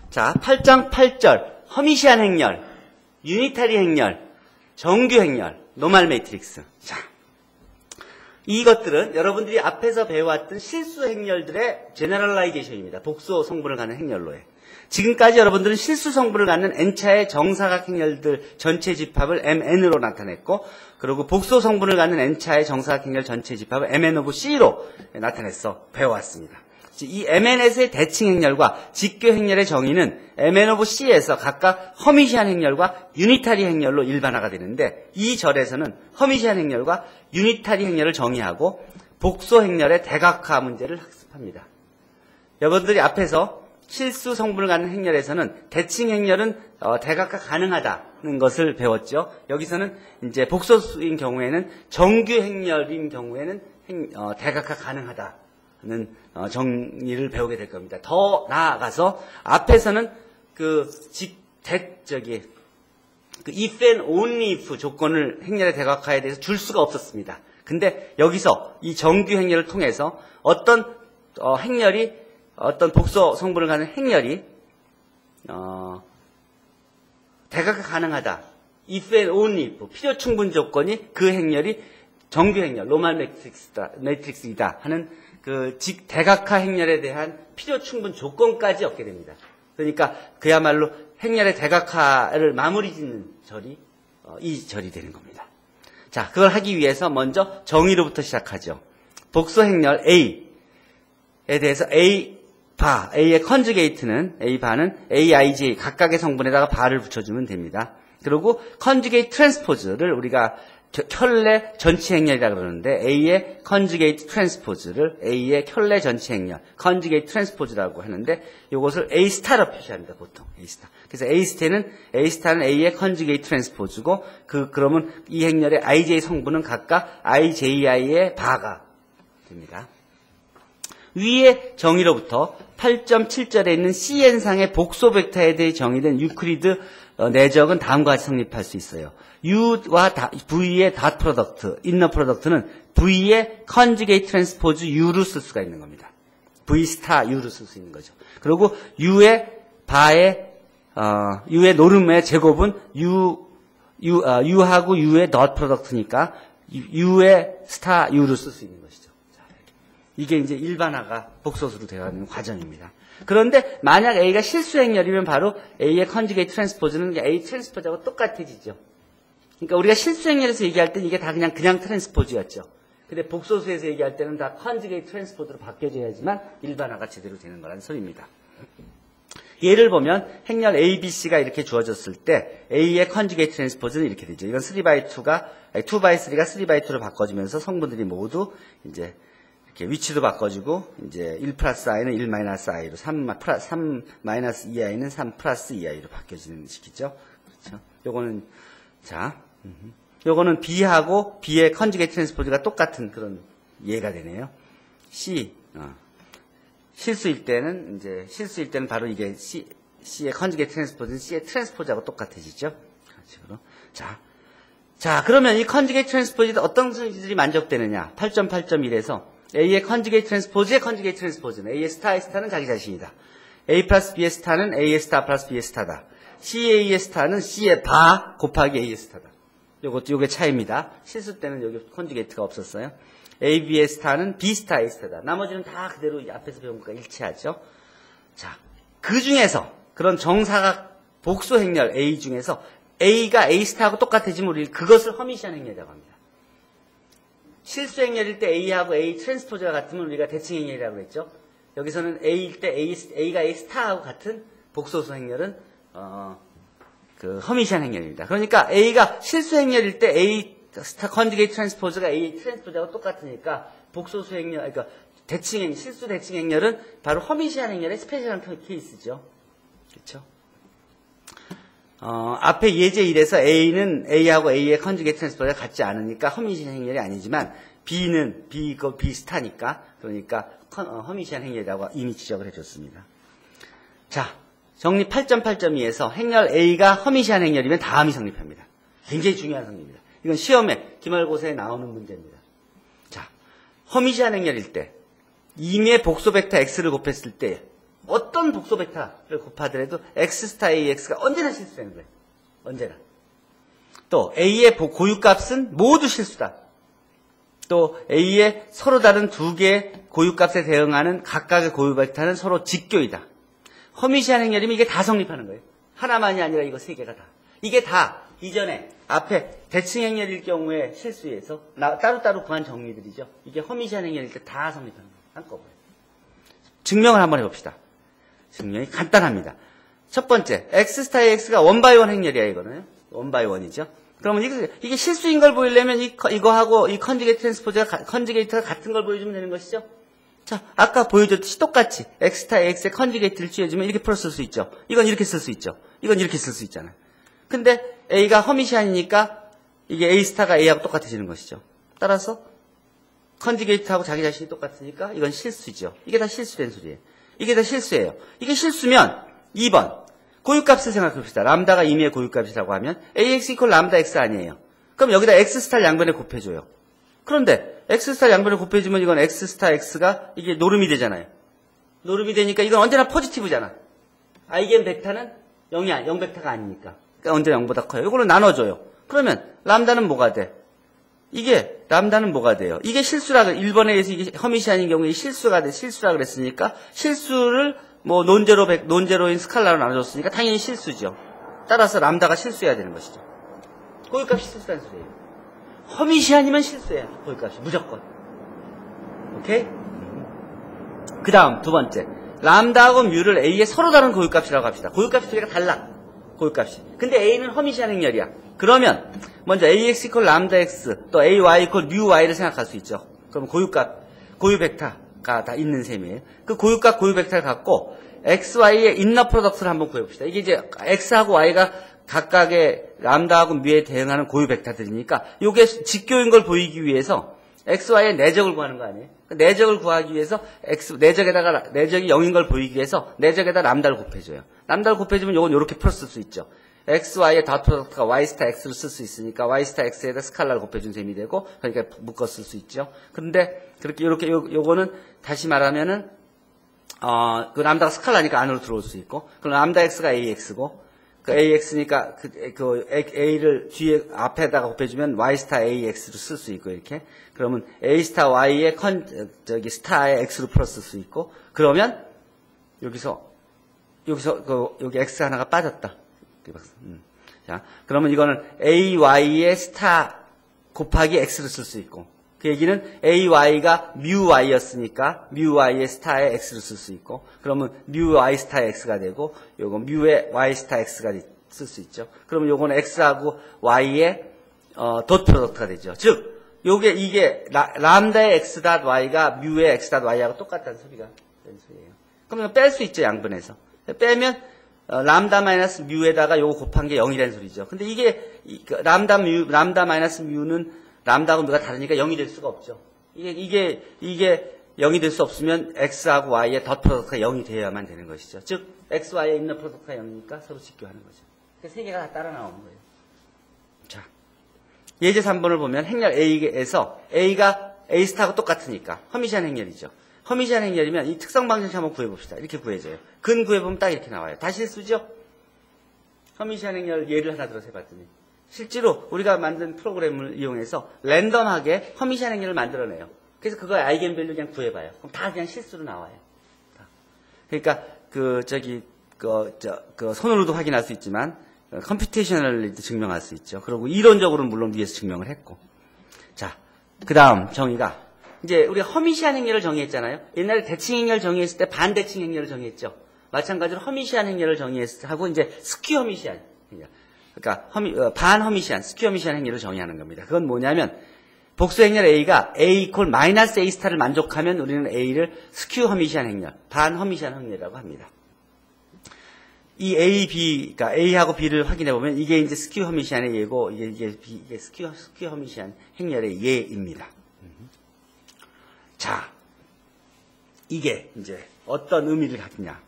자, 8장 8절. 허미시한 행렬, 유니타리 행렬, 정규 행렬, 노멀 매트릭스. 자, 이것들은 여러분들이 앞에서 배워왔던 실수 행렬들의 제너럴라이제이션입니다. 복수 성분을 갖는 행렬로의. 지금까지 여러분들은 실수 성분을 갖는 n차의 정사각 행렬들 전체 집합을 mn으로 나타냈고, 그리고 복수 성분을 갖는 n차의 정사각 행렬 전체 집합을 mn 오브 c로 나타냈어 배워왔습니다. 이 mn에서의 대칭 행렬과 직교 행렬의 정의는 mn 오브 c에서 각각 허미시한 행렬과 유니타리 행렬로 일반화가 되는데, 이 절에서는 허미시한 행렬과 유니타리 행렬을 정의하고 복소 행렬의 대각화 문제를 학습합니다. 여러분들이 앞에서 실수 성분을 갖는 행렬에서는 대칭 행렬은 대각화 가능하다는 것을 배웠죠. 여기서는 이제 복소수인 경우에는 정규 행렬인 경우에는 대각화 가능하다는 정의를 배우게 될 겁니다. 더 나아가서 앞에서는 if and only if 조건을 행렬의 대각화에 대해서 줄 수가 없었습니다. 근데 여기서 이 정규 행렬을 통해서 어떤 복소 성분을 갖는 행렬이 대각화 가능하다. if and only if 필요 충분 조건이 그 행렬이 정규 행렬, 노멀 매트릭스이다 하는 대각화 행렬에 대한 필요 충분 조건까지 얻게 됩니다. 그러니까 그야말로 행렬의 대각화를 마무리 짓는 절이 이 절이 되는 겁니다. 자, 그걸 하기 위해서 먼저 정의로부터 시작하죠. 복소 행렬 A에 대해서 A의 컨주게이트는 A바는 AIJ 각각의 성분에다가 바를 붙여주면 됩니다. 그리고 컨주게이트 트랜스포즈를 우리가 켤레 전치 행렬이라고 그러는데, A의 컨주게이트 트랜스포즈를 A의 켤레 전치 행렬, 컨주게이트 트랜스포즈라고 하는데, 이것을 A 스타로 표시합니다, 보통. A 스타. 그래서 A 스타는 A의 컨주게이트 트랜스포즈고, 그러면 이 행렬의 IJ 성분은 각각 IJI의 바가 됩니다. 위의 정의로부터 8.7절에 있는 CN상의 복소 벡터에 대해 정의된 유클리드 내적은 다음과 같이 성립할 수 있어요. U와 V의 닷 프로덕트, 인너 프로덕트는 V의 컨주게이트 트랜스포즈 U로 쓸 수가 있는 겁니다. V 스타 U로 쓸 수 있는 거죠. 그리고 U의 노름의 제곱은 U하고 U의 닷 프로덕트니까 U의 스타 U로 쓸 수 있는 것이죠. 자, 이게 이제 일반화가 복소수로 되어가는 과정입니다. 그런데 만약 A가 실수 행렬이면 바로 A의 컨주게이트 트랜스포즈는 A 트랜스포즈하고 똑같아지죠. 그러니까 우리가 실수 행렬에서 얘기할 때는 이게 다 그냥 트랜스포즈였죠. 근데 복소수에서 얘기할 때는 다 컨주게이트 트랜스포즈로 바뀌어져야지만 일반화가 제대로 되는 거라는 소리입니다. 예를 보면 행렬 A, B, C가 이렇게 주어졌을 때 A의 컨주게이트 트랜스포즈는 이렇게 되죠. 이건 2x3가 3x2로 바꿔지면서 성분들이 모두 이제 이렇게 위치도 바꿔주고, 이제 1 플러스 i는 1 마이너스 i로, 3 마이너스 2i는 3 플러스 2i로 바뀌어지는 식이죠. 그렇죠. 요거는 B하고 B의 컨주게이트 트랜스포즈가 똑같은 그런 예가 되네요. 실수일 때는 바로 이게 C의 컨주게이트 트랜스포즈는 C의 트랜스포즈하고 똑같아지죠. 그런 식으로. 자, 그러면 이 컨주게이트 트랜스포즈에 어떤 성질이 만족되느냐? 8.8.1에서 A의 컨주게이트 트랜스포즈의 컨주게이트 트랜스포즈는 A의 스타는 자기 자신이다. A 플러스 B의 스타는 A의 스타 플러스 B의 스타다. CA의 스타는 C의 바 곱하기 A의 스타다. 요게 차이입니다. 실수 때는 여기 컨주게이트가 없었어요. A, B의 스타는 B 스타, A 스타다. 나머지는 다 그대로 앞에서 배운 것과 일치하죠. 자, 그 중에서 그런 정사각 복수 행렬 A 중에서 A가 A 스타하고 똑같아지면 우리 그것을 허미시한 행렬이라고 합니다. 실수 행렬일 때 A하고 A 트랜스포즈가 같으면 우리가 대칭 행렬이라고 했죠. 여기서는 A일 때 A가 A 스타하고 같은 복소수 행렬은 허미시한 행렬입니다. 그러니까 A가 실수 행렬일 때 A 스타 컨주게이트 트랜스포즈가 A 트랜스포즈하고 똑같으니까 복소수 행렬, 그러니까 실수 대칭 행렬은 바로 허미시한 행렬의 스페셜한 케이스죠. 그렇죠? 앞에 예제 1에서 A는 A하고 A의 컨주게이트 트랜스포즈가 같지 않으니까 허미시한 행렬이 아니지만 B는 B 스타니까, 그러니까 허미시한 행렬이라고 이미 지적을 해줬습니다. 자, 정리 8.8.2에서 행렬 A가 허미시한 행렬이면 다음이 성립합니다. 굉장히 중요한 성립입니다. 이건 시험에 기말고사에 나오는 문제입니다. 자, 허미시한 행렬일 때 임의의 복소 벡터 x를 곱했을 때 어떤 복소 베타를 곱하더라도 x 스타 AX가 언제나 실수되는 거예요. 언제나. 또 A의 고유값은 모두 실수다. 또 A의 서로 다른 두 개의 고유값에 대응하는 각각의 고유 베타는 서로 직교이다. 허미시한 행렬이면 이게 다 성립하는 거예요. 하나만이 아니라 이거 세 개가 다. 이게 다 이전에 앞에 대칭 행렬일 경우에 실수해서 따로따로 구한 정리들이죠. 이게 허미시한 행렬일 때 다 성립하는 거예요. 한꺼번에. 증명을 한번 해봅시다. 증명이 간단합니다. 첫 번째, x 스타 x가 원바이원 행렬이야 이거는. 원바이원이죠. 그러면 이게 실수인 걸 보이려면 이거하고 이 컨주게이트 트랜스포즈가 컨주게이트가 같은 걸 보여주면 되는 것이죠. 자, 아까 보여줬듯이 똑같이 x 스타 x의 컨주게이트를 취해주면 이렇게 풀었을 수 있죠. 이건 이렇게 쓸 수 있죠. 이건 이렇게 쓸 수 있잖아요. 근데 a가 허미시안이니까 이게 a 스타가 a하고 똑같아지는 것이죠. 따라서 컨주게이트하고 자기 자신이 똑같으니까 이건 실수죠. 이게 다 실수된 소리예요. 이게 다 실수예요. 이게 실수면 2번 고유값을 생각해봅시다. 람다가 임의의 고유값이라고 하면 ax 이퀄 람다 x 아니에요. 그럼 여기다 x 스타를 양변에 곱해줘요. 그런데 x 스타를 양변에 곱해주면 이건 x 스타 x가 이게 노름이 되잖아요. 노름이 되니까 이건 언제나 포지티브잖아. 아이겐 벡터는 0이 0 벡터가 아니니까. 그러니까 언제나 0보다 커요. 이거를 나눠줘요. 그러면 람다는 뭐가 돼? 이게 람다는 뭐가 돼요? 이게 실수라 1번에 의해서 이게 허미시안인 경우에 실수가 돼. 실수라 그랬으니까 실수를 뭐 논제로인 스칼라로 나눠줬으니까 당연히 실수죠. 따라서 람다가 실수해야 되는 것이죠. 고유값이 실수라는 소리예요. 허미시안이면 실수해야 고유값이 무조건. 오케이? 그 다음 두 번째 람다하고 뮤를 A의 서로 다른 고유값이라고 합시다. 고유값이 두 개가 달라. 고유값이. 근데 A는 허미시안 행렬이야. 그러면 먼저 AX 이퀄 람다 X 또 AY 이퀄 뮤 Y를 생각할 수 있죠. 그럼 고유 벡터가 다 있는 셈이에요. 그 고유값 고유 벡터를 갖고 XY의 인너 프로덕트를 한번 구해봅시다. 이게 이제 X하고 Y가 각각의 람다하고 뮤에 대응하는 고유 벡터들이니까 이게 직교인 걸 보이기 위해서 XY의 내적을 구하는 거 아니에요? 내적을 구하기 위해서 내적이 0인 걸 보이기 위해서 내적에다 람다를 곱해줘요. 람다를 곱해주면 이건 이렇게 풀었을 수 있죠. XY의 닷 프로덕트가 Y 스타 X를 쓸 수 있으니까 Y 스타 X에다 스칼라를 곱해준 셈이 되고 그러니까 묶었을 수 있죠. 근데 그렇게 요거는 다시 말하면은 그 람다가 스칼라니까 안으로 들어올 수 있고 그럼 람다 X가 AX고 그 AX니까 그 A를 뒤에 앞에다가 곱해주면 Y 스타 AX로 쓸 수 있고 이렇게 그러면 A 스타 Y의 스타의 X로 풀었을 수 있고 그러면 여기서 여기 X 하나가 빠졌다. 자, 그러면 이거는 AY의 스타 곱하기 X를 쓸 수 있고 그 얘기는 AY가 뮤Y였으니까 뮤Y의 스타에 X를 쓸 수 있고 그러면 뮤Y 스타의 X가 되고 요거 뮤의 Y 스타 X가 쓸 수 있죠. 그러면 요거는 X하고 Y의 덧 프로덕트가 되죠. 즉 이게 람다의 X 닷 Y가 뮤의 X 닷 Y하고 똑같다는 소리가 되는 소리예요. 그러면 뺄 수 있죠. 양변에서. 빼면 람다 마이너스 뮤에다가 요거 곱한 게 0이라는 소리죠. 근데 이게 람다 마이너스 뮤는 람다하고 뮤가 다르니까 0이 될 수가 없죠. 이게 0이 될 수 없으면 x하고 y의 덧 프로덕트가 0이 되어야만 되는 것이죠. 즉 x, y의 인너 프로덕트가 0이니까 서로 직교하는 거죠. 그러니까 세 개가 다 따라 나오는 거예요. 자, 예제 3번을 보면 행렬 A에서 A가 A 스타하고 똑같으니까 허미시안 행렬이죠. 허미시안 행렬이면 이 특성 방정식 한번 구해봅시다. 이렇게 구해져요. 근 구해보면 딱 이렇게 나와요. 다 실수죠? 허미시안 행렬 예를 하나 들어서 해봤더니 실제로 우리가 만든 프로그램을 이용해서 랜덤하게 허미시안 행렬을 만들어내요. 그래서 그거의 아이겐밸류 그냥 구해봐요. 그럼 다 그냥 실수로 나와요. 그러니까 손으로도 확인할 수 있지만 컴퓨테이셔널리도 증명할 수 있죠. 그리고 이론적으로는 물론 위에서 증명을 했고. 자, 그 다음 정의가 이제 우리가 허미시안 행렬을 정의했잖아요. 옛날에 대칭 행렬 정의했을 때 반대칭 행렬을 정의했죠. 마찬가지로 허미시안 행렬을 정의하고 이제 스퀴 허미시안. 그러니까 반허미시안, 스퀴 허미시안 행렬을 정의하는 겁니다. 그건 뭐냐면 복수 행렬 A가 A 이퀄 마이너스 A 스타를 만족하면 우리는 A를 스퀴 허미시안 행렬, 반허미시안 행렬이라고 합니다. 이 A, B, 그러니까 A하고 B를 확인해 보면 이게 이제 스퀴 허미시안의 예고 이게 스퀴 허미시안 행렬의 예입니다. 자, 이게 이제 어떤 의미를 갖느냐?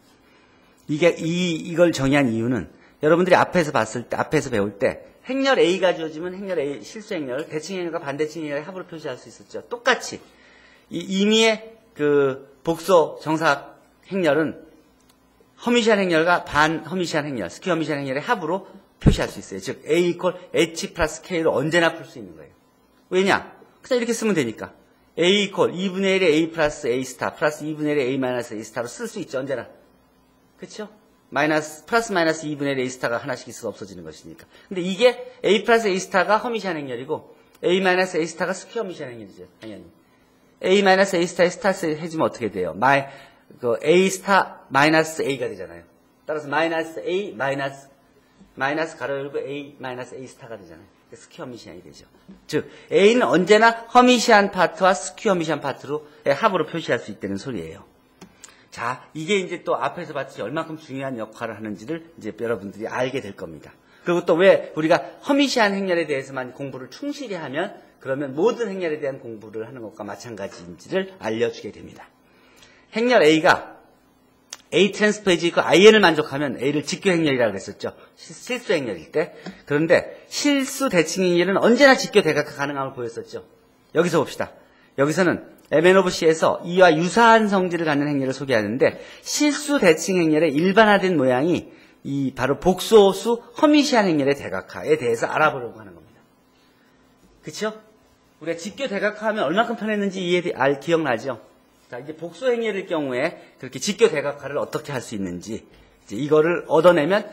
이걸 정의한 이유는 여러분들이 앞에서 배울 때 행렬 A가 주어지면 행렬 A, 실수 행렬, 대칭 행렬과 반대칭 행렬의 합으로 표시할 수 있었죠. 똑같이. 이 임의의 그 복소 정사각 행렬은 허미시한 행렬과 반허미시한 행렬, 스퀘어 허미시한 행렬의 합으로 표시할 수 있어요. 즉 A 이퀄 H 플러스 K로 언제나 풀 수 있는 거예요. 왜냐? 그냥 이렇게 쓰면 되니까. A 이퀄 2분의 1의 A 플러스 A 스타 플러스 2분의 1의 A 마이너스 A 스타로 쓸 수 있죠. 언제나. 그렇죠? 플러스 마이너스 2분의 1의 A 스타가 하나씩 있어서 없어지는 것이니까. 근데 이게 A 플러스 A 스타가 허미시한 행렬이고 A 마이너스 A 스타가 스퀘어 허미시한 행렬이죠. 당연히. A 마이너스 A 스타에 스타 해주면 어떻게 돼요? A 스타 마이너스 A가 되잖아요. 따라서 마이너스 A 마이너스 가로 열고 A 마이너스 A 스타가 되잖아요. 스퀘어 허미시한이 되죠. 즉 A는 언제나 허미시한 파트와 스퀘어 허미시한 파트로 합으로 표시할 수 있다는 소리예요. 자, 이게 이제 또 앞에서 봤듯이 얼만큼 중요한 역할을 하는지를 이제 여러분들이 알게 될 겁니다. 그리고 또 왜 우리가 허미시한 행렬에 대해서만 공부를 충실히 하면 그러면 모든 행렬에 대한 공부를 하는 것과 마찬가지인지를 알려주게 됩니다. 행렬 A가 A 트랜스포즈 있고 IN을 만족하면 A를 직교 행렬이라고 그랬었죠. 실수 행렬일 때. 그런데 실수 대칭 행렬은 언제나 직교 대각화 가능함을 보였었죠. 여기서 봅시다. 여기서는 MNOVC에서 이와 유사한 성질을 갖는 행렬을 소개하는데 실수 대칭 행렬의 일반화된 모양이 이 바로 복소수 허미시한 행렬의 대각화에 대해서 알아보려고 하는 겁니다. 그렇죠? 우리가 직교 대각화하면 얼마큼 편했는지 기억나죠? 자, 이제 복소 행렬일 경우에 그렇게 직교 대각화를 어떻게 할 수 있는지 이제 이거를 얻어내면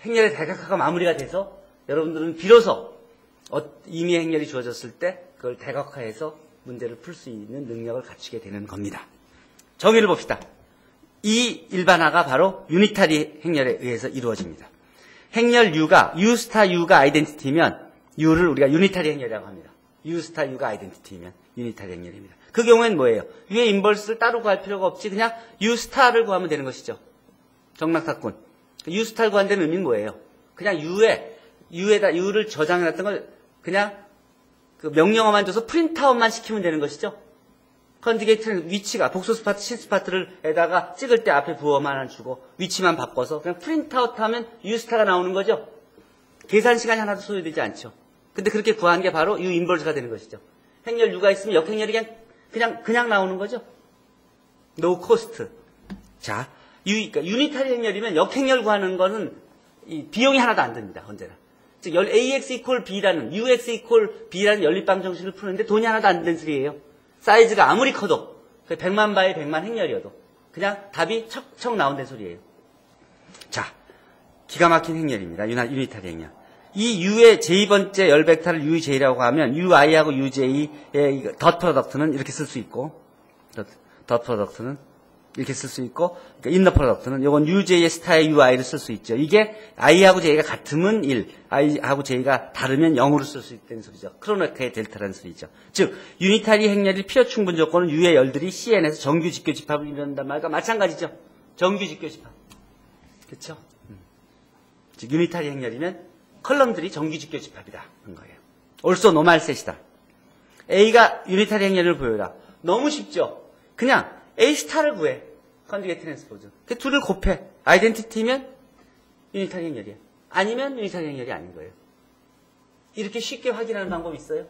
행렬의 대각화가 마무리가 돼서 여러분들은 비로소 임의 행렬이 주어졌을 때 그걸 대각화해서 문제를 풀 수 있는 능력을 갖추게 되는 겁니다. 정의를 봅시다. 이 일반화가 바로 유니타리 행렬에 의해서 이루어집니다. 행렬 U가 U 스타 U가 아이덴티티면 U를 우리가 유니타리 행렬이라고 합니다. U 스타 U가 아이덴티티면 유니타리 행렬입니다. 그 경우에는 뭐예요? U의 인버스를 따로 구할 필요가 없이 그냥 U 스타를 구하면 되는 것이죠. 정락사건. U 스타를 구한다는 의미는 뭐예요? 그냥 U에다 U를 저장해놨던 걸 그냥 그 명령어만 줘서 프린트아웃만 시키면 되는 것이죠. 컨디게이트는 위치가 복소수 파트, 실수 파트를 에다가 찍을 때 앞에 부호만 안 주고 위치만 바꿔서 그냥 프린트아웃하면 U 스타가 나오는 거죠. 계산 시간이 하나도 소요되지 않죠. 근데 그렇게 구한 게 바로 U 인버스가 되는 것이죠. 행렬 U가 있으면 역행렬이 그냥 나오는 거죠. 노 코스트. 자, 그러니까 유니타리 행렬이면 역행렬 구하는 거는 이 비용이 하나도 안 듭니다. 언제나. 즉 AX 이퀄 B라는 UX 이퀄 B라는 연립방 정식을 푸는데 돈이 하나도 안 든 소리예요. 사이즈가 아무리 커도 100만 바에 100만 행렬이어도 그냥 답이 척척 나온다는 소리예요. 자, 기가 막힌 행렬입니다. 유니타리 행렬. 이 U의 j 번째 열 벡터를 UJ라고 하면 UI하고 UJ의 덧 프로덕트는 이렇게 쓸 수 있고 덧 프로덕트는 이렇게 쓸 수 있고 그러니까 인너 프로덕트는 이건 UJ의 스타의 UI를 쓸 수 있죠. 이게 I하고 J가 같으면 1, I하고 J가 다르면 0으로 쓸 수 있다는 소리죠. 크로네크의 델타라는 소리죠. 즉 유니타리 행렬이 필요 충분 조건은 U의 열들이 CN에서 정규 직교 집합을 이룬단 말과 마찬가지죠. 정규 직교 집합. 그렇죠? 즉 유니타리 행렬이면 컬럼들이 정규 직교 집합이다. 그런 거예요. also normal set이다. A가 유니타리 행렬을 보여라. 너무 쉽죠? 그냥 A 스타를 구해. 컨디게이트 트랜스포즈. 그 둘을 곱해. 아이덴티티면 유니타리 행렬이야. 아니면 유니타리 행렬이 아닌 거예요. 이렇게 쉽게 확인하는 방법이 있어요?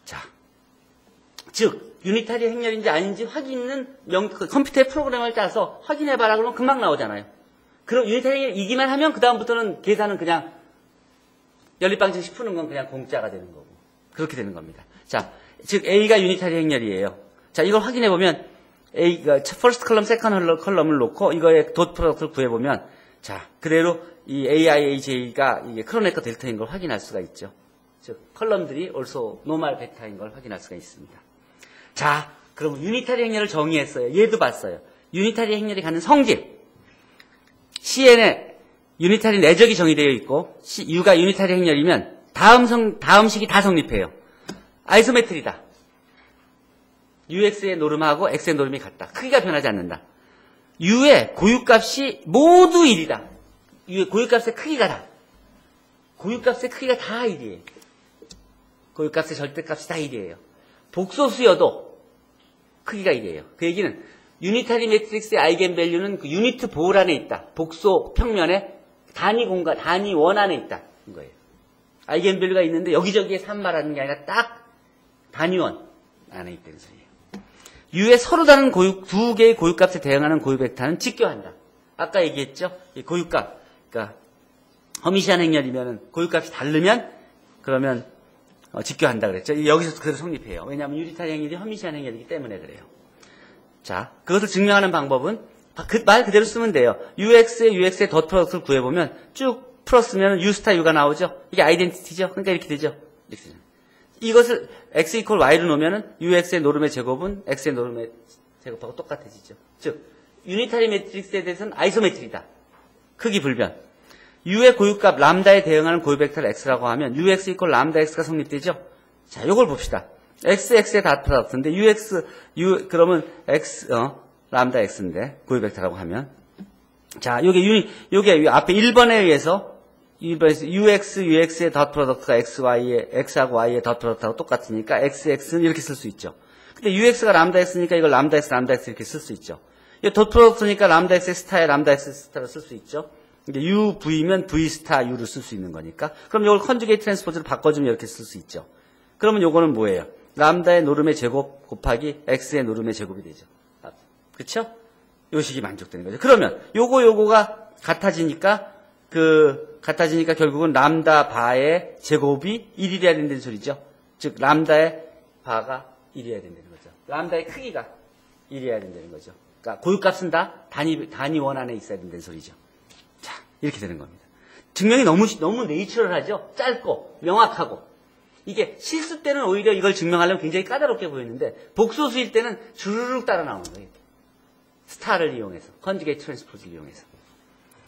자, 즉 유니타리 행렬인지 아닌지 확인은 컴퓨터에 프로그램을 짜서 확인해봐라 그러면 금방 나오잖아요. 그럼 유니타리 행렬이기만 하면 그 다음부터는 계산은 그냥 연립방정식 푸는 건 그냥 공짜가 되는 거고 그렇게 되는 겁니다. 자, 즉 A가 유니타리 행렬이에요. 자, 이걸 확인해보면, A가, first column, second column을 놓고, 이거의 dot product를 구해보면, 자, 그대로 이 AIAJ가 이게 크로네커 델타인 걸 확인할 수가 있죠. 즉, 컬럼들이 also normal 베타인 걸 확인할 수가 있습니다. 자, 그럼 유니타리 행렬을 정의했어요. 얘도 봤어요. 유니타리 행렬이 갖는 성질. CN에 유니타리 내적이 정의되어 있고, U가 유니타리 행렬이면, 다음 식이 다 성립해요. 아이소메트리다. UX의 노름하고 X의 노름이 같다. 크기가 변하지 않는다. U의 고유값이 모두 1이다. U의 고유값의 크기가 다. 고유값의 크기가 다 1이에요. 고유값의 절대값이 다 1이에요. 복소수여도 크기가 1이에요. 그 얘기는 유니타리 매트릭스의 아이겐밸류는 그 유니트 볼 안에 있다. 복소 평면에 단위 공간, 단위 원 안에 있다. 인 거예요. 아이겐밸류가 있는데 여기저기에 산말하는 게 아니라 딱 단위원 안에 있다는 소리예요. U의 서로 다른 두 개의 고유값에 대응하는 고유 벡터는 직교한다. 아까 얘기했죠? 이 고유값, 그러니까 허미시한 행렬이면 고유값이 다르면 그러면 직교한다 그랬죠. 여기서 그대로 성립해요. 왜냐하면 유니타리 행렬이 허미시한 행렬이기 때문에 그래요. 자, 그것을 증명하는 방법은 말 그대로 쓰면 돼요. UX의 덧 프로덕트를 구해보면 쭉 풀었으면 U 스타 U가 나오죠. 이게 아이덴티티죠. 그러니까 이렇게 되죠. 이렇게 되죠. 이것을 x 이퀄 y로 놓으면은 UX의 노름의 제곱은 x의 노름의 제곱하고 똑같아지죠. 즉, 유니타리 매트릭스에 대해서는 아이소메트리다. 크기 불변. U의 고유값 람다에 대응하는 고유 벡터를 x라고 하면 UX 이퀄 람다 x가 성립되죠. 자, 요걸 봅시다. x의 닷 프로덕트인데 그러면 람다 x인데 고유 벡터라고 하면 자, 요게 앞에 1번에 의해서 UX의 덧 프로덕트가 X하고 Y의 덧 프로덕트하고 똑같으니까 XX는 이렇게 쓸 수 있죠. 근데 UX가 람다 X니까 이걸 람다 X 이렇게 쓸 수 있죠. 이 덧 프로덕트니까 람다 X 스타에 람다 X 스타로 쓸 수 있죠. 이제 UV면 V 스타 U를 쓸 수 있는 거니까. 그럼 이걸 컨주게이트 트랜스포즈를 바꿔주면 이렇게 쓸 수 있죠. 그러면 요거는 뭐예요? 람다의 노름의 제곱 곱하기 X의 노름의 제곱이 되죠. 그쵸? 요 식이 만족되는 거죠. 그러면 요거가 같아지니까 결국은 람다 바의 제곱이 1이래야 된다는 소리죠. 즉 람다의 바가 1이어야 된다는 거죠. 람다의 크기가 1이어야 된다는 거죠. 그러니까 고유값은 다 단위원 안에 있어야 된다는 소리죠. 자, 이렇게 되는 겁니다. 증명이 너무 네이처럴하죠. 짧고 명확하고. 이게 실수 때는 오히려 이걸 증명하려면 굉장히 까다롭게 보이는데 복소수일 때는 주르륵 따라 나오는 거예요. 스타를 이용해서, 컨주게이트 트랜스포즈를 이용해서.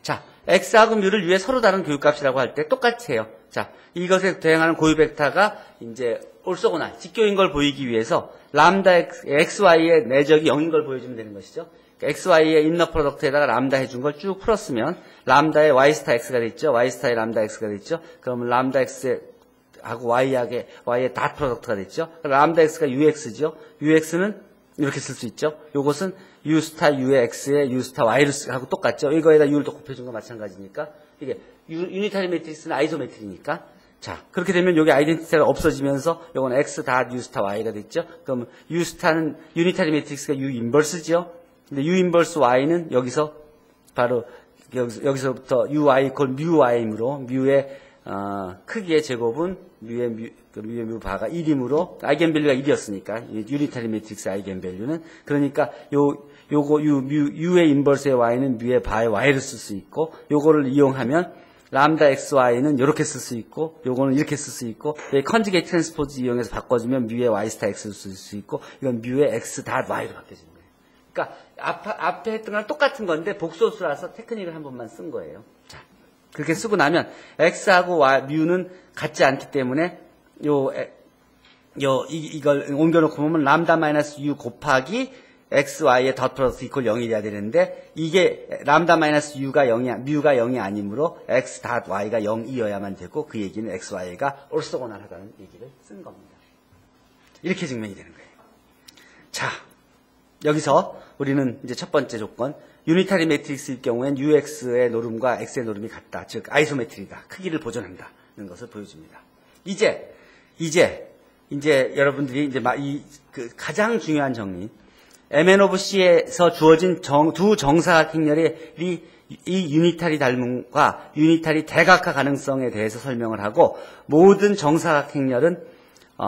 자, X하고 U를 U의 서로 다른 교육값이라고 할 때 똑같이 해요. 자, 이것에 대응하는 고유 벡터가 이제 올소고날, 직교인 걸 보이기 위해서 람다 XY의 내적이 0인 걸 보여주면 되는 것이죠. 그러니까 XY의 인너 프로덕트에다가 람다 해준 걸 쭉 풀었으면 람다의 Y스타 X가 됐죠. Y스타의 람다 X가 됐죠. 그러면 람다 X하고 Y의 닷 프로덕트가 됐죠. 람다 X가 UX죠. UX는 이렇게 쓸 수 있죠. 요것은 U 스타 U의 X에 U 스타 Y를 하고 똑같죠. 이거에다 U를 또 곱해준 거 마찬가지니까. 이게 유니타리 매트릭스는 아이소메트리니까. 자, 그렇게 되면 여기 아이덴티티가 없어지면서 요건 X 닷 U 스타 Y가 됐죠. 그럼 U 스타는 유니타리 매트릭스가 U 인버스죠. 근데 U 인버스 Y는 여기서 바로 여기서부터 UI 이퀄 뮤 Y이므로 뮤의 크기의 제곱은 뮤의 뮤 바가 1이므로 아이겐밸류가 1이었으니까 유니타리 매트릭스 아이겐밸류는 그러니까 U의 인버스의 Y는 뮤의 바의 Y를 쓸 수 있고 요거를 이용하면 람다 XY는 이렇게 쓸 수 있고 요거는 이렇게 쓸 수 있고 컨주게이트 트랜스포즈 이용해서 바꿔주면 뮤의 Y 스타 X를 쓸 수 있고 이건 뮤의 X 닷 Y로 바뀌어지는 거예요. 그러니까 앞에 했던 거랑 똑같은 건데 복소수라서 테크닉을 한 번만 쓴 거예요. 자, 그렇게 쓰고 나면 X하고 뮤는 같지 않기 때문에 이걸 옮겨놓고 보면 람다 마이너스 U 곱하기 XY의 덧 프로덕트 이퀄 0이 돼야 되는데 이게 람다 마이너스 뮤가 0이 아니므로 X 닷 Y가 0이어야만 되고 그 얘기는 XY가 올소고날하다는 얘기를 쓴 겁니다. 이렇게 증명이 되는 거예요. 자, 여기서 우리는 이제 첫 번째 조건 유니타리 매트릭스일 경우엔 UX의 노름과 X의 노름이 같다. 즉 아이소메트리다. 크기를 보존한다는 것을 보여줍니다. 이제 여러분들이 이제 가장 중요한 정리 MN 오브 C에서 주어진 두 정사각 행렬의 이 유니타리 닮음과 유니타리 대각화 가능성에 대해서 설명을 하고 모든 정사각 행렬은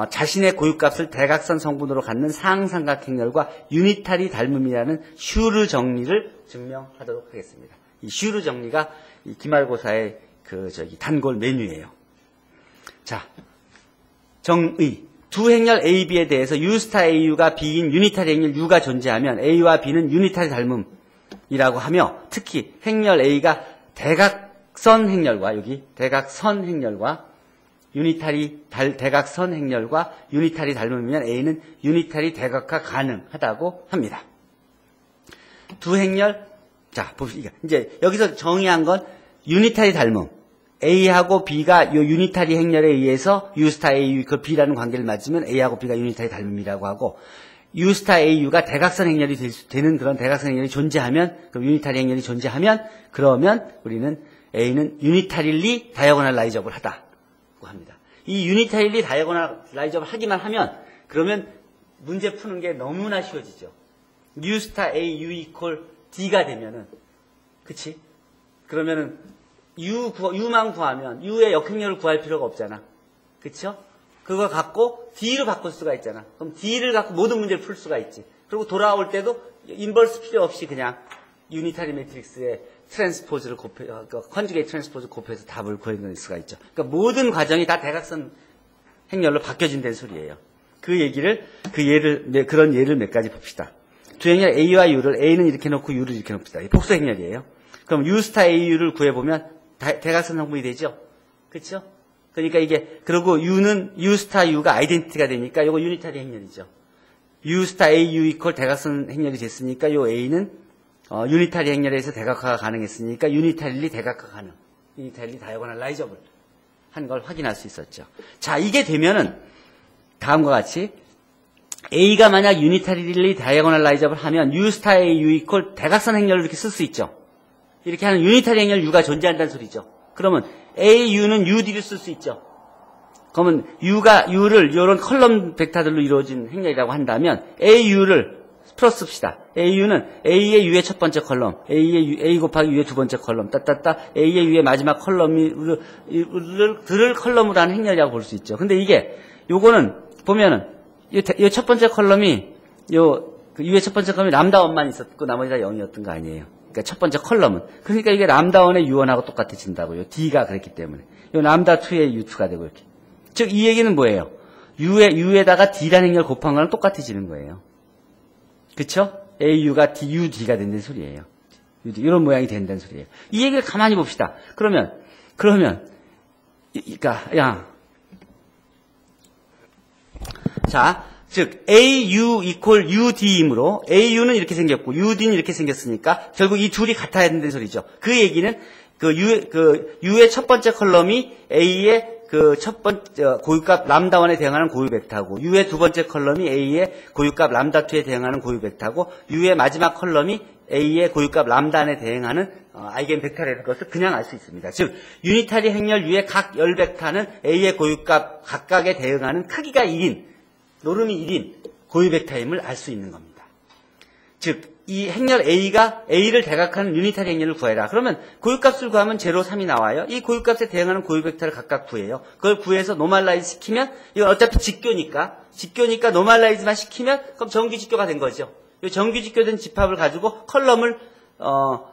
자신의 고유값을 대각선 성분으로 갖는 상삼각 행렬과 유니타리 닮음이라는 슈르 정리를 증명하도록 하겠습니다. 이 슈르 정리가 이 기말고사의 단골 메뉴예요. 자, 정의. 두 행렬 A, B에 대해서 U 스타 AU가 B인 유니타리 행렬 U가 존재하면 A와 B는 유니타리 닮음이라고 하며 특히 행렬 A가 대각선 행렬과 대각선 행렬과 대각선 행렬과 유니타리 닮음이면 A는 유니타리 대각화 가능하다고 합니다. 두 행렬, 자, 봅시다. 이제 여기서 정의한 건 유니타리 닮음. A하고 B가 요 유니타리 행렬에 의해서 U 스타 AU 그 B라는 관계를 맞으면 A하고 B가 유니타리 닮음이라고 하고 U 스타 AU가 대각선 행렬이 되는 그런 대각선 행렬이 존재하면 그럼 유니타리 행렬이 존재하면 그러면 우리는 A는 유니타릴리 다이어고널라이저블 하다고 합니다. 이 유니타릴리 다이어고널라이저블 하기만 하면 그러면 문제 푸는 게 너무나 쉬워지죠. U 스타 A, U 이퀄 D가 되면은, 그치? 그러면은, U만 구하면, U의 역행렬을 구할 필요가 없잖아. 그쵸? 그거 갖고 D로 바꿀 수가 있잖아. 그럼 D를 갖고 모든 문제를 풀 수가 있지. 그리고 돌아올 때도 인버스 필요 없이 그냥 유니타리 매트릭스의 트랜스포즈를 컨주게이트 트랜스포즈 곱해서 답을 구해낼 수가 있죠. 그러니까 모든 과정이 다 대각선 행렬로 바뀌어진다는 소리예요. 그런 예를 몇 가지 봅시다. 두 행렬 A와 U를 A는 이렇게 놓고 U를 이렇게 놓읍시다. 복수 행렬이에요. 그럼 U 스타 AU를 구해보면 대각선 성분이 되죠. 그렇죠? 그러니까 이게 그리고 U는 U 스타 U가 아이덴티티가 되니까 이거 유니타리 행렬이죠. U 스타 AU 이퀄 대각선 행렬이 됐으니까 이 A는 유니타리 행렬에서 대각화가 가능했으니까 유니타리 대각화 가능. 유니타리 다이어고널 라이저블 한 걸 확인할 수 있었죠. 자, 이게 되면은 다음과 같이 A가 만약 유니타리리 다이어고널 라이저블 하면 U 스타 AU 이퀄 대각선 행렬을 이렇게 쓸 수 있죠. 이렇게 하는 유니타리 행렬 U가 존재한다는 소리죠. 그러면 AU는 UD를 쓸 수 있죠. 그러면 U를 이런 컬럼 벡터들로 이루어진 행렬이라고 한다면 AU를 풀어씁시다. AU는 A의 U의 첫 번째 컬럼, A 곱하기 U의 두 번째 컬럼, A의 U의 마지막 컬럼을 들을 컬럼으로 하는 행렬이라고 볼 수 있죠. 근데 이게 요거는 보면은 이 첫 번째 컬럼이 U의 첫 번째 컬럼이 람다1만 있었고 나머지 다 0이었던 거 아니에요. 그러니까 첫 번째 컬럼은. 그러니까 이게 람다1의 U1하고 똑같아진다고요. D가 그랬기 때문에. 요 람다2의 U2가 되고 이렇게. 즉, 이 얘기는 뭐예요? U에다가 D라는 행렬 곱한 거랑 똑같아지는 거예요. 그쵸? AU가 UD가 된다는 소리예요. 이런 모양이 된다는 소리예요. 이 얘기를 가만히 봅시다. 그러면, 자, 즉 AU 이퀄 UD이므로 AU는 이렇게 생겼고 UD는 이렇게 생겼으니까 결국 이 둘이 같아야 된다는 소리죠. 그 얘기는 U의 첫 번째 컬럼이 A의 첫 번째 고유값 람다1에 대응하는 고유 벡터고 U의 두 번째 컬럼이 A의 고유값 람다2에 대응하는 고유 벡터고 U의 마지막 컬럼이 A의 고유값 람다1에 대응하는 아이겐 벡터라는 것을 그냥 알 수 있습니다. 즉 유니타리 행렬 U의 각 열 벡터는 A의 고유값 각각에 대응하는 크기가 1인 노름이 1인 고유 벡터임을 알 수 있는 겁니다. 즉 이 행렬 A가 A를 대각하는 유니타리 행렬을 구해라. 그러면 고유값을 구하면 0, 3이 나와요. 이 고유값에 대응하는 고유 벡터를 각각 구해요. 그걸 구해서 노멀라이즈 시키면 이건 어차피 직교니까 노멀라이즈만 시키면 그럼 정규 직교가 된 거죠. 이 정규 직교된 집합을 가지고 컬럼을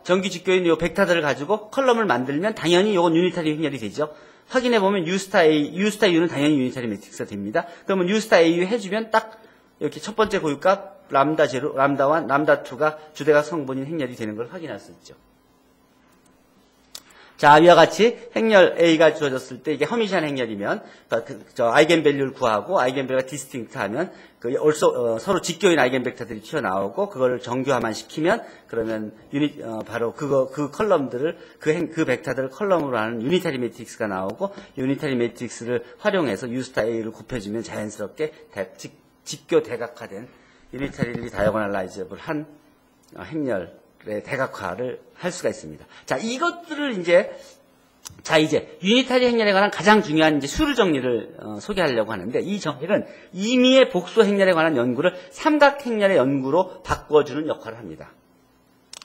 정규 직교인 이 벡터들을 가지고 컬럼을 만들면 당연히 이건 유니타리 행렬이 되죠. 확인해 보면 U 스타 U는 당연히 유니타리 매트릭스가 됩니다. 그러면 U 스타 AU 해주면 딱 이렇게 첫 번째 고유값 람다 0, 람다 1, 람다 2가 주대각 성분인 행렬이 되는 걸 확인할 수 있죠. 자, 위와 같이 행렬 A가 주어졌을 때 이게 허미시한 행렬이면 아이겐 밸류를 구하고 아이겐 밸류가 디스팅트하면 서로 직교인 아이겐 벡터들이 튀어나오고 그거를 정규화만 시키면 그러면 바로 그 컬럼들을 그 벡터들을 컬럼으로 하는 유니타리 매트릭스가 나오고 유니타리 매트릭스를 활용해서 U 스타 A를 곱해주면 자연스럽게 직교 대각화된 유니타리 다이어고널 라이저블 한 행렬의 대각화를 할 수가 있습니다. 자, 이것들을 이제 유니타리 행렬에 관한 가장 중요한 수를 정리를 소개하려고 하는데 이 정리는 임의의 복수 행렬에 관한 연구를 삼각 행렬의 연구로 바꿔주는 역할을 합니다.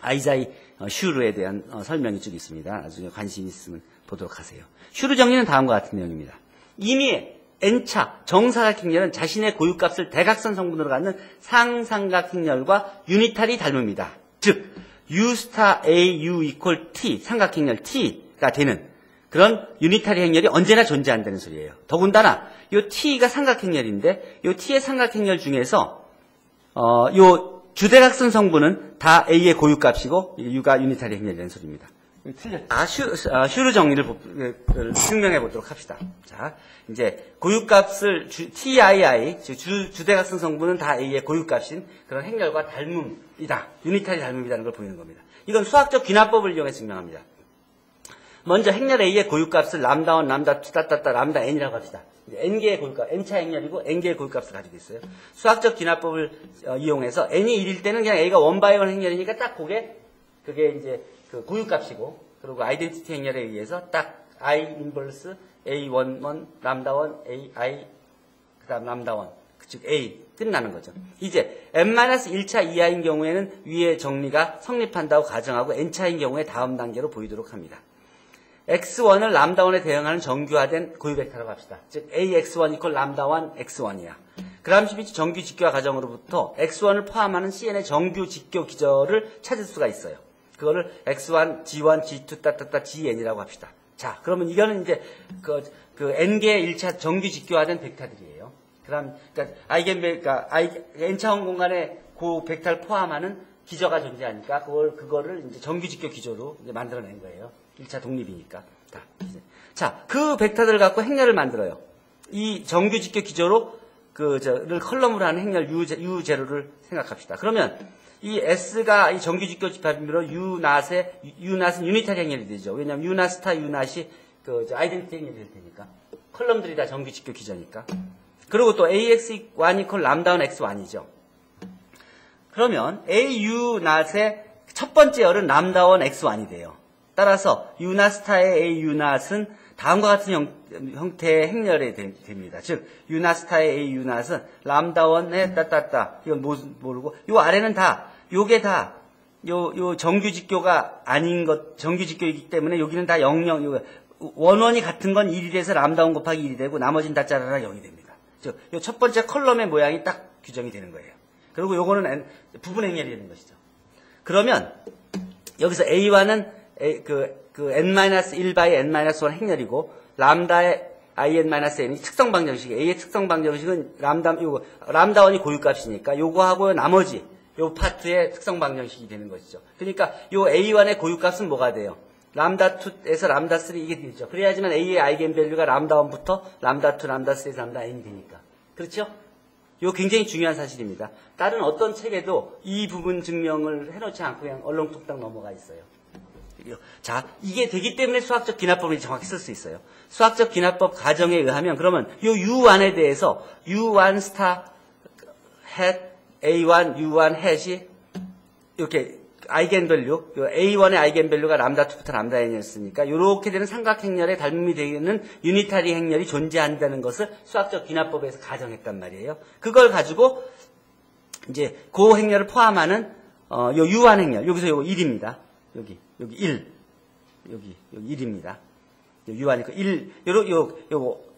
아이자이 슈르에 대한 설명이 쭉 있습니다. 나중에 관심 있으면 보도록 하세요. 슈르 정리는 다음과 같은 내용입니다. 임의의 N차 정사각 행렬은 자신의 고유값을 대각선 성분으로 갖는 상삼각 행렬과 유니타리 닮음이다. 즉 U 스타 AU 이퀄 T 삼각 행렬 T가 되는 그런 유니타리 행렬이 언제나 존재한다는 소리예요. 더군다나 이 T가 삼각 행렬인데 이 T의 삼각 행렬 중에서 이 주대각선 성분은 다 A의 고유값이고 U가 유니타리 행렬이라는 소리입니다. 슈르 정리를 증명해 보도록 합시다. 자, 이제 고유값을 TII, 주대각선 성분은 다 A의 고유값인 그런 행렬과 닮음이다. 유니타리 닮음이라는 걸 보이는 겁니다. 이건 수학적 귀납법을 이용해 증명합니다. 먼저 행렬 A의 고유값을 람다1, 람다2, 람다 n이라고 합시다. n개의 고유값, n차 행렬이고 n개의 고유값을 가지고 있어요. 수학적 귀납법을 이용해서 n이 1일 때는 그냥 A가 1/1 행렬이니까 딱 그게 이제 그 고유값이고, 그리고 아이덴티티 행렬에 의해서 딱 I 인버스 A11 람다1 AI 그다음 람다1 즉 A 끝나는 거죠. 이제 n-1차 이하인 경우에는 위의 정리가 성립한다고 가정하고 n차인 경우에 다음 단계로 보이도록 합니다. x1을 람다1에 대응하는 정규화된 고유 벡터라고 합시다. 즉 ax1 이퀄 람다1 x1이야. 그람시비치 정규 직교화 과정으로부터 x1을 포함하는 cn의 정규 직교 기절을 찾을 수가 있어요. 그거를 x1, g1, g2, 따따따 gn이라고 합시다. 자, 그러면 이거는 이제 그 n개의 1차 정규 직교화된 벡터들이에요. 그러니까 n차원 공간에 그 벡터를 포함하는 기저가 존재하니까 그거를 이제 정규 직교 기조로 이제 만들어낸 거예요. 1차 독립이니까. 자, 그 벡터들을 갖고 행렬을 만들어요. 이 정규 직교 기조로 를 컬럼으로 하는 행렬 U0를 생각합시다. 그러면 이 S가 이 정규 직교 집합비로 U낫은 유니타리 행렬이 되죠. 왜냐하면 U낫 스타 U낫이 아이덴티티 행렬이 될 테니까. 컬럼들이 다 정규 직교 기저니까. 그리고 또 AX1 이퀄 람다1 X1이죠. 그러면 AU낫의 첫 번째 열은 람다1 X1이 돼요. 따라서 유낫 스타의 AU낫은 다음과 같은 형태의 행렬이 됩니다. 즉 유낫 스타의 AU낫은 람다1의 따따따 이건 모르고 요 아래는 다 요게 다 요 정규 직교가 아닌 것 정규 직교이기 때문에 여기는 다 00 원원이 같은 건 1이 돼서 람다1 곱하기 1이 되고 나머지는 다 짜라라 0이 됩니다. 즉 요 첫 번째 컬럼의 모양이 딱 규정이 되는 거예요. 그리고 요거는 부분 행렬이 되는 것이죠. 그러면 여기서 A1은 n-1 by n-1 행렬이고 람다의 in-n이 특성 방정식이에요. A의 특성 방정식은 람다1이 고유값이니까 요거하고 나머지 요 파트의 특성 방정식이 되는 것이죠. 그러니까 요 A1의 고유값은 뭐가 돼요? 람다2에서 람다3 이게 되죠. 그래야지만 A의 아이겐밸류가 람다1부터 람다2, 람다3에서 람다-n이 되니까. 그렇죠? 요 굉장히 중요한 사실입니다. 다른 어떤 책에도 이 부분 증명을 해놓지 않고 그냥 얼렁뚱땅 넘어가 있어요. 자, 이게 되기 때문에 수학적 기납법을 정확히 쓸 수 있어요. 수학적 기납법 가정에 의하면 그러면 요 U1에 대해서 U1 스타 햇 A1, U1 햇이 이렇게 아이겐밸류, A1의 아이겐밸류가 람다2부터 람다-n이었으니까 이렇게 되는 삼각행렬의 닮음이 되는 유니타리 행렬이 존재한다는 것을 수학적 기납법에서 가정했단 말이에요. 그걸 가지고 이제 그 행렬을 포함하는 요 U1 행렬, 여기서 요거 1입니다. 여기 1. 여기 1입니다. U1이니까 1,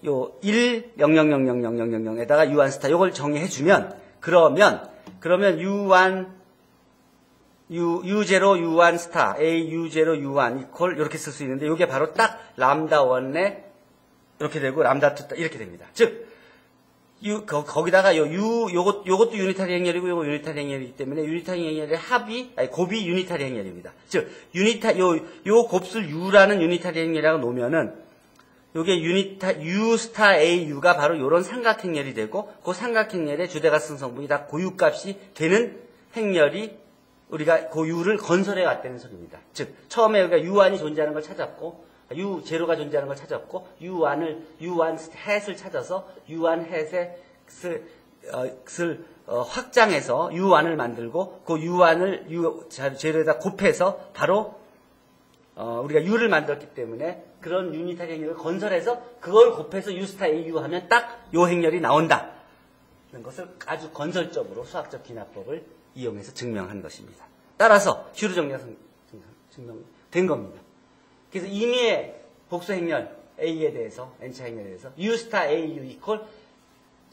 요 1, 000000000에다가 U1 스타 요걸 정의해주면, 그러면 U1, U0, U1 스타, A, U0, U1 이퀄 이렇게 쓸 수 있는데, 요게 바로 딱 람다1에 이렇게 되고, 람다2 이렇게 됩니다. 즉, 거기다가 요것도 유니타리 행렬이고 요거 유니타리 행렬이기 때문에 유니타리 행렬의 곱이 유니타리 행렬입니다. 즉 요 곱수를 U라는 유니타리 행렬이라고 놓으면은 요게 U 스타 AU가 바로 요런 삼각행렬이 되고 그 삼각행렬의 주대각성 성분이 다 고유값이 되는 행렬이 우리가 그 U를 건설해 왔다는 소리입니다. 즉 처음에 우리가 U1이 존재하는 걸 찾았고 U0가 존재하는 걸 찾았고, U1 햇을 찾아서, U1 햇의 확장해서 U1을 만들고, 그 U1을 재료에다 곱해서 바로, 우리가 U를 만들었기 때문에 그런 유니타리 행렬을 건설해서 그걸 곱해서 U 스타 AU 하면 딱 요 행렬이 나온다. 는 것을 아주 건설적으로 수학적 기납법을 이용해서 증명한 것입니다. 따라서 슈르 정리가 증명된 겁니다. 그래서 임의의 복수 행렬 A에 대해서, N차 행렬에 대해서 U 스타 AU 이퀄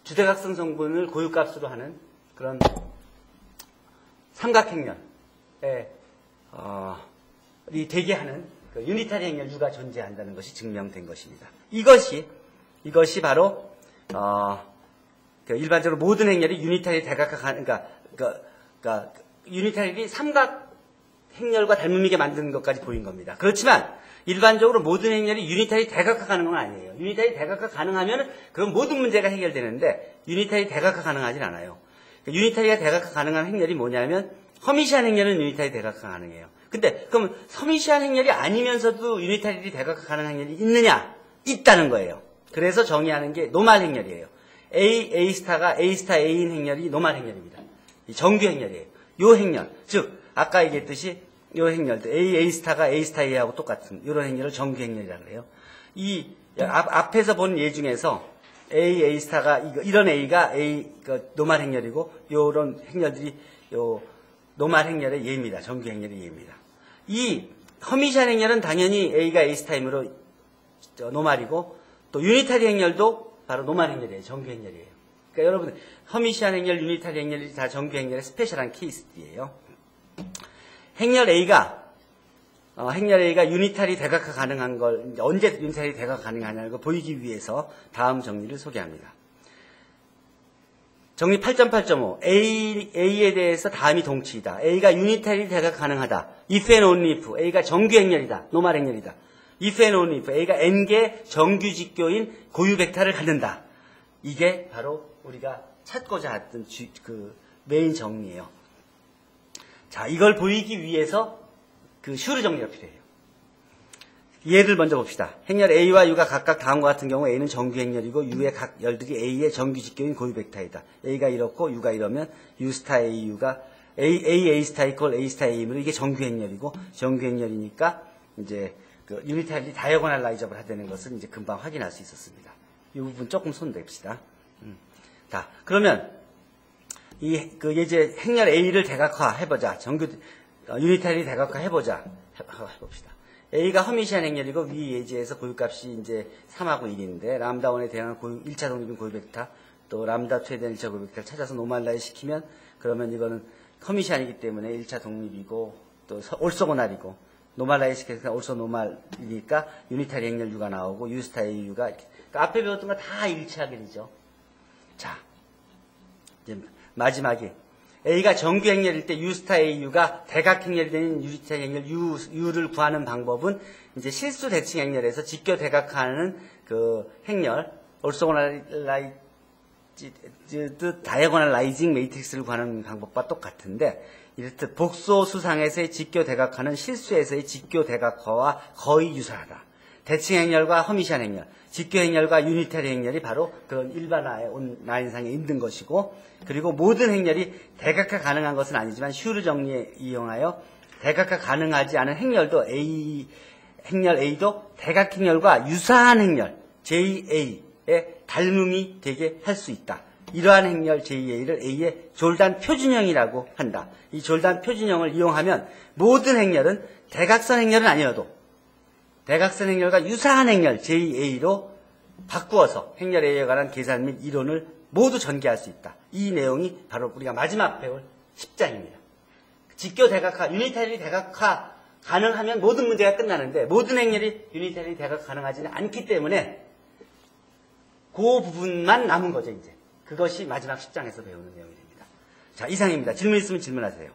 주대각성 성분을 고유값으로 하는 그런 삼각행렬에 되게 하는 그 유니타리 행렬 U가 존재한다는 것이 증명된 것입니다. 이것이 바로 일반적으로 모든 행렬이 유니타리 대각화하는 그러니까 유니타리이 삼각 행렬과 닮음있게 만드는 것까지 보인 겁니다. 그렇지만 일반적으로 모든 행렬이 유니타리 대각화 가능한 건 아니에요. 유니타리 대각화 가능하면 그럼 모든 문제가 해결되는데 유니타리 대각화 가능하진 않아요. 유니타리가 대각화 가능한 행렬이 뭐냐면 허미시한 행렬은 유니타리 대각화 가능해요. 근데 그럼 허미시한 행렬이 아니면서도 유니타리 대각화 가능한 행렬이 있느냐? 있다는 거예요. 그래서 정의하는 게 노말 행렬이에요. A 스타가 A 스타 A인 행렬이 노말 행렬입니다. 정규 행렬이에요. 요 행렬, 즉 아까 얘기했듯이 요 행렬도 A 스타가 A 스타 A하고 똑같은 이런 행렬을 정규 행렬이라고 해요. 이 앞에서 본 예 중에서 A 스타가 이런 A가 A 노말 행렬이고 요런 행렬들이 요 노말 행렬의 예입니다. 정규 행렬의 예입니다. 이 허미시한 행렬은 당연히 A가 A 스타이므로 노말이고 또 유니타리 행렬도 바로 노말 행렬이에요. 정규 행렬이에요. 그러니까 여러분 허미시한 행렬, 유니타리 행렬이 다 정규 행렬의 스페셜한 케이스들이에요. 행렬 A가 유니타리 대각화 가능한 걸 언제 유니타리 대각화 가능하냐는 걸 보이기 위해서 다음 정리를 소개합니다. 정리 8.8.5 A에 대해서 다음이 동치이다. A가 유니타리 대각화 가능하다. If and only if A가 정규 행렬이다. 노말 행렬이다. If and only if A가 n개 정규 직교인 고유 벡터를 갖는다. 이게 바로 우리가 찾고자 했던 메인 정리예요. 자, 이걸 보이기 위해서 슈르 정리가 필요해요. 예를 먼저 봅시다. 행렬 A와 U가 각각 다음과 같은 경우 A는 정규 행렬이고 U의 각 열들이 A의 정규 직교인 고유 벡터이다. A가 이렇고 U가 이러면 U 스타 A U가 A 스타 이퀄 A 스타 A이므로 이게 정규 행렬이고 정규 행렬이니까 이제 유니타리 다이어고널라이저블 하다는 것을 이제 금방 확인할 수 있었습니다. 이 부분 조금 손댑시다. 자, 그러면 이제 행렬 A를 대각화 해보자. 유니타리 대각화 해봅시다. A가 허미시한 행렬이고 위 예제에서 고유값이 이제 3하고 1인데 람다1에 대한 1차 독립인 고유 벡터 또 람다2에 대한 1차 고유 벡터를 찾아서 노멀라이즈 시키면 그러면 이거는 허미시한이기 때문에 1차 독립이고 또 올소고날이고 노멀라이즈 시켜서 올소 노멀이니까 유니타리 행렬 U가 나오고 U 스타 A U가 그러니까 앞에 배웠던 거 다 일치하겠죠. 자, 이제 마지막에 A가 정규 행렬일 때 U 스타 A U가 대각 행렬이 되는 유니타리 행렬 U를 구하는 방법은 이제 실수 대칭 행렬에서 직교 대각하는 행렬 올소고날라이즈 다이어고널라이징 매트릭스를 구하는 방법과 똑같은데 이렇듯 복소 수상에서의 직교 대각화는 실수에서의 직교 대각화와 거의 유사하다. 대칭 행렬과 허미시한 행렬, 직교 행렬과 유니타리 행렬이 바로 그런 일반화의 라인상에 있는 것이고 그리고 모든 행렬이 대각화 가능한 것은 아니지만 슈르 정리에 이용하여 대각화 가능하지 않은 행렬도 행렬 A도 대각 행렬과 유사한 행렬 JA의 닮음이 되게 할 수 있다. 이러한 행렬 JA를 A의 졸단 표준형이라고 한다. 이 졸단 표준형을 이용하면 모든 행렬은 대각선 행렬은 아니어도 대각선 행렬과 유사한 행렬 JA로 바꾸어서 행렬 A에 관한 계산 및 이론을 모두 전개할 수 있다. 이 내용이 바로 우리가 마지막 배울 10장입니다. 직교 대각화, 유니타리 대각화 가능하면 모든 문제가 끝나는데 모든 행렬이 유니타리 대각화 가능하지는 않기 때문에 그 부분만 남은 거죠, 이제. 그것이 마지막 10장에서 배우는 내용이 됩니다. 자, 이상입니다. 질문 있으면 질문하세요.